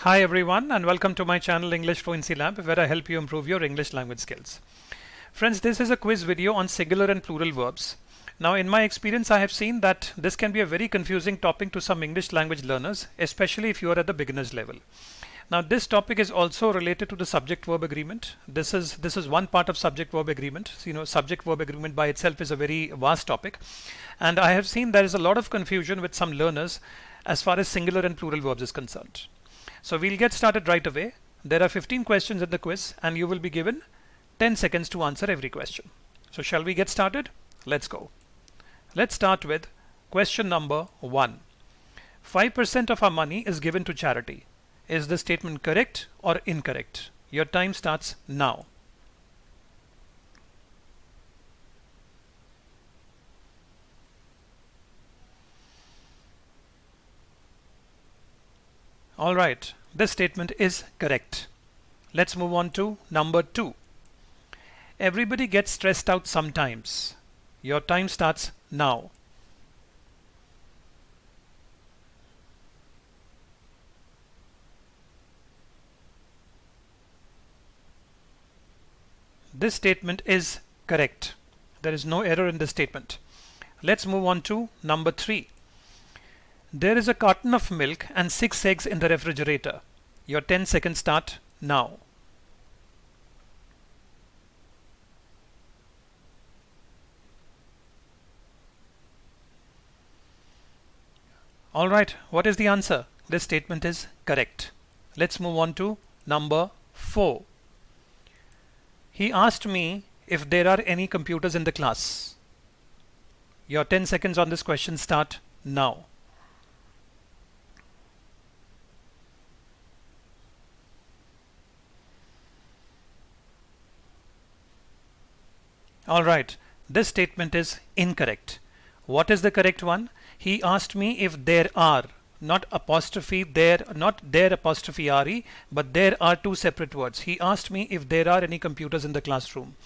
Hi everyone and welcome to my channel English Fluency Lab, where I help you improve your English language skills. Friends, this is a quiz video on singular and plural verbs. Now in my experience I have seen that this can be a very confusing topic to some English language learners, especially if you are at the beginners level. Now this topic is also related to the subject verb agreement. This is one part of subject verb agreement. So, subject verb agreement by itself is a very vast topic, and I have seen there is a lot of confusion with some learners as far as singular and plural verbs is concerned. So we'll get started right away. There are 15 questions in the quiz and you will be given 10 seconds to answer every question. So shall we get started? Let's go. Let's start with question number 1. 5% of our money is given to charity. Is the statement correct or incorrect? Your time starts now. Alright, this statement is correct. Let's move on to number 2. Everybody gets stressed out sometimes. Your time starts now. This statement is correct. There is no error in this statement. Let's move on to number 3. There is a carton of milk and 6 eggs in the refrigerator. Your 10 seconds start now. Alright, what is the answer? This statement is correct. Let's move on to number 4. He asked me if there are any computers in the class. Your 10 seconds on this question start now. Alright, this statement is incorrect. What is the correct one? He asked me if there are, not apostrophe there, not there apostrophe re, but there are two separate words. He asked me if there are any computers in the classroom.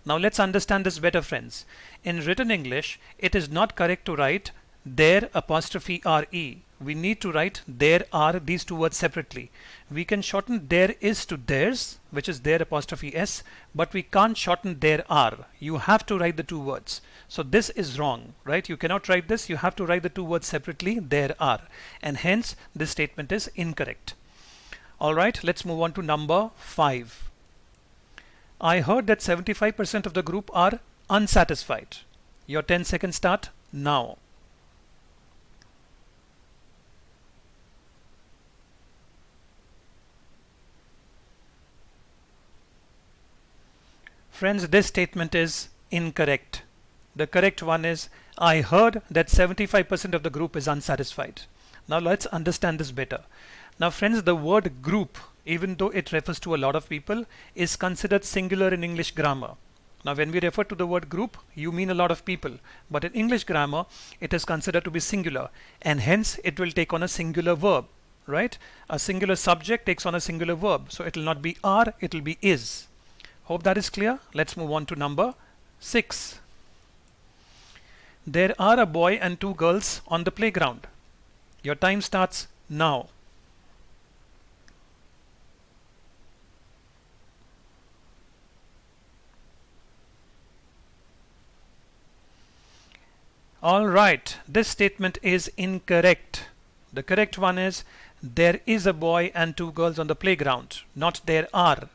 Now let's understand this better, friends. In written English, it is not correct to write there apostrophe re. We need to write there are, these two words separately. We can shorten there is to theirs, which is there apostrophe s, but we can't shorten there are. You have to write the two words. So this is wrong, right? You cannot write this. You have to write the two words separately, there are, and hence this statement is incorrect. Alright, let's move on to number 5. I heard that 75% of the group are unsatisfied. Your 10 seconds start now. Friends, this statement is incorrect. The correct one is I heard that 75% of the group is unsatisfied. Now let's understand this better. Now friends, the word group, even though it refers to a lot of people, is considered singular in English grammar. Now when we refer to the word group, you mean a lot of people, but in English grammar it is considered to be singular, and hence it will take on a singular verb, right? A singular subject takes on a singular verb, so it will not be are, it will be is. Hope that is clear. Let's move on to number 6. There are a boy and 2 girls on the playground. Your time starts now. Alright, this statement is incorrect. The correct one is there is a boy and 2 girls on the playground, not there are.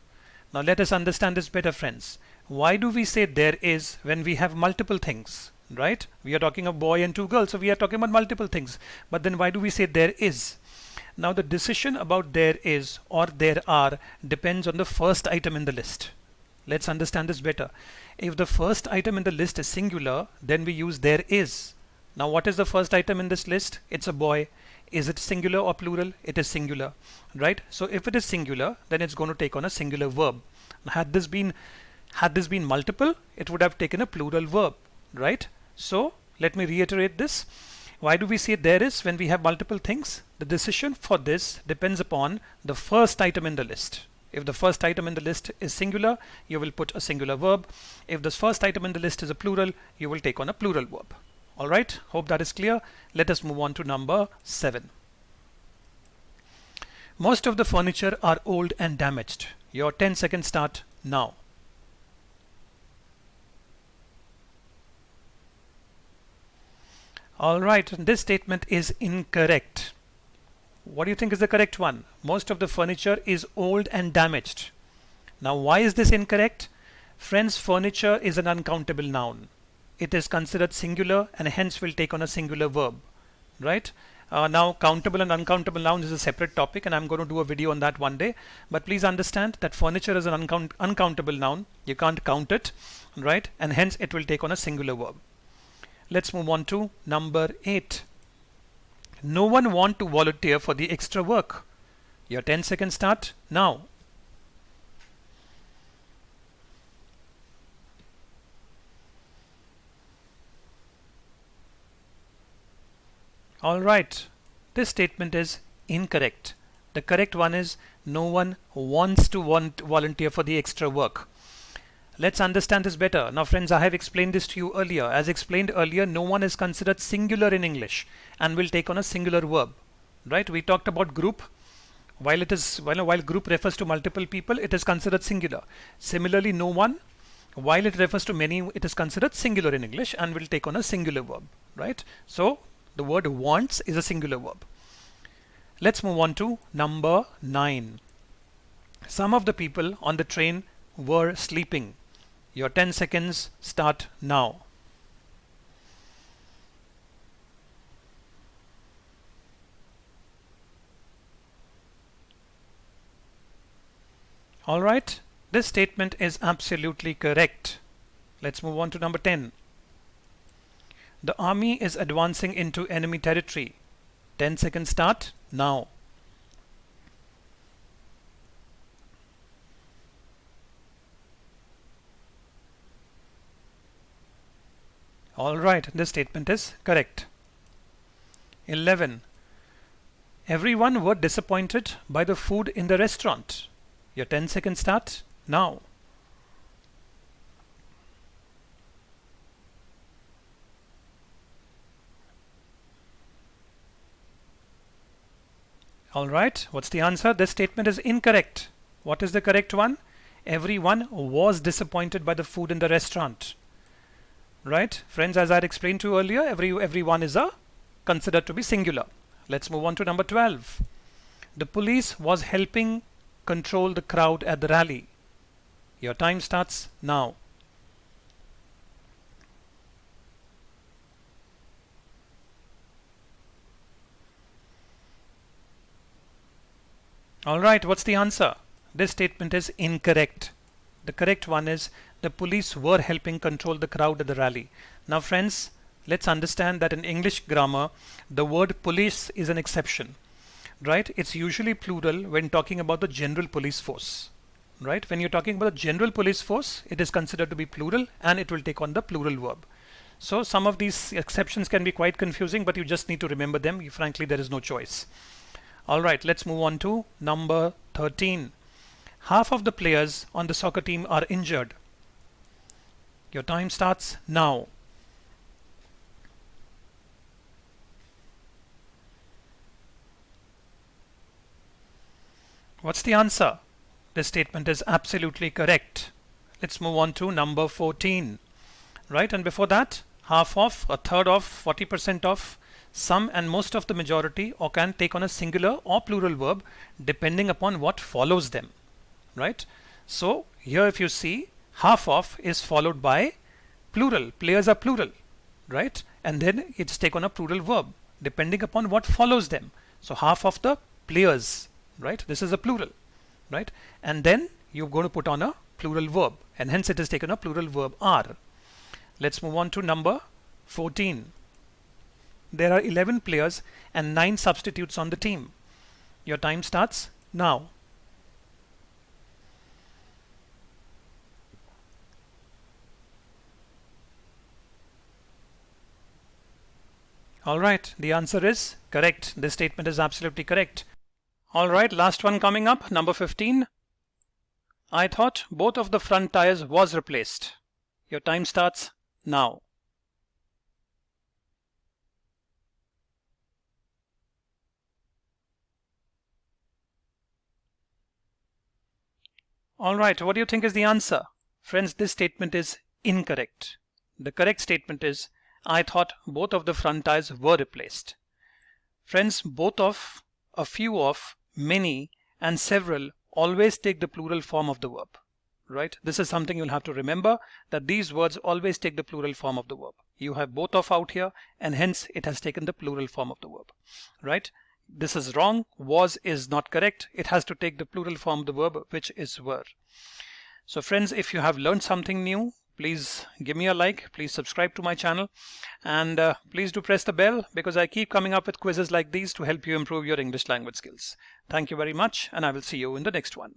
Now let us understand this better, friends. Why do we say there is when we have multiple things, right? We are talking of boy and 2 girls, so we are talking about multiple things. But then why do we say there is? Now the decision about there is or there are depends on the first item in the list. Let's understand this better. If the first item in the list is singular, then we use there is. Now what is the first item in this list? It's a boy. Is it singular or plural? It is singular, right? So if it is singular, then it's going to take on a singular verb. Had this been multiple, it would have taken a plural verb, right? So let me reiterate this. Why do we say there is when we have multiple things? The decision for this depends upon the first item in the list. If the first item in the list is singular, you will put a singular verb. If the first item in the list is a plural, you will take on a plural verb. Alright, hope that is clear. Let us move on to number 7. Most of the furniture are old and damaged. Your 10 seconds start now. Alright, this statement is incorrect. What do you think is the correct one? Most of the furniture is old and damaged. Now, why is this incorrect? Friends, furniture is an uncountable noun. It is considered singular and hence will take on a singular verb, right? Now, countable and uncountable nouns is a separate topic and I'm going to do a video on that one day. But please understand that furniture is an uncountable noun. You can't count it, right? And hence it will take on a singular verb. Let's move on to number 8. No one want to volunteer for the extra work. Your 10 seconds start now. Alright, this statement is incorrect. The correct one is no one wants to volunteer for the extra work. Let's understand this better. Now friends, I have explained this to you earlier. As explained earlier, no one is considered singular in English and will take on a singular verb. Right? We talked about group. While group refers to multiple people, it is considered singular. Similarly, no one, while it refers to many, it is considered singular in English and will take on a singular verb. Right? So the word wants is a singular verb. Let's move on to number 9. Some of the people on the train were sleeping. Your 10 seconds start now. Alright, this statement is absolutely correct. Let's move on to number 10. The army is advancing into enemy territory. 10 seconds start now. Alright, this statement is correct. 11. Everyone were disappointed by the food in the restaurant. Your 10 seconds start now. Alright, what's the answer? This statement is incorrect. What is the correct one? Everyone was disappointed by the food in the restaurant. Right? Friends, as I had explained to you earlier, everyone is considered to be singular. Let's move on to number 12. The police was helping control the crowd at the rally. Your time starts now. Alright, what's the answer? This statement is incorrect. The correct one is the police were helping control the crowd at the rally. Now friends, let's understand that in English grammar, the word police is an exception. Right? It's usually plural when talking about the general police force. Right? When you're talking about the general police force, it is considered to be plural and it will take on the plural verb. So some of these exceptions can be quite confusing, but you just need to remember them. Frankly, there is no choice. Alright, let's move on to number 13. Half of the players on the soccer team are injured. Your time starts now. What's the answer? This statement is absolutely correct. Let's move on to number 14. Right, and before that, half of, a third of, 40% of, some and most of the majority, or can take on a singular or plural verb depending upon what follows them. Right? So here if you see, half of is followed by plural. Players are plural. Right? And then it's take on a plural verb depending upon what follows them. So half of the players. Right? This is a plural. Right? And then you're going to put on a plural verb. And hence it is taken a plural verb are. Let's move on to number 14. There are 11 players and 9 substitutes on the team. Your time starts now. Alright, the answer is correct. This statement is absolutely correct. Alright, last one coming up, number 15. I thought both of the front tires was replaced. Your time starts now. Alright, what do you think is the answer? Friends, this statement is incorrect. The correct statement is, I thought both of the front tires were replaced. Friends, both of, a few of, many, and several always take the plural form of the verb. Right? This is something you'll have to remember, that these words always take the plural form of the verb. You have both of out here, and hence it has taken the plural form of the verb. Right? This is wrong. Was is not correct. It has to take the plural form of the verb, which is were. So friends, if you have learned something new, please give me a like, please subscribe to my channel, and please do press the bell, because I keep coming up with quizzes like these to help you improve your English language skills. Thank you very much, and I will see you in the next one.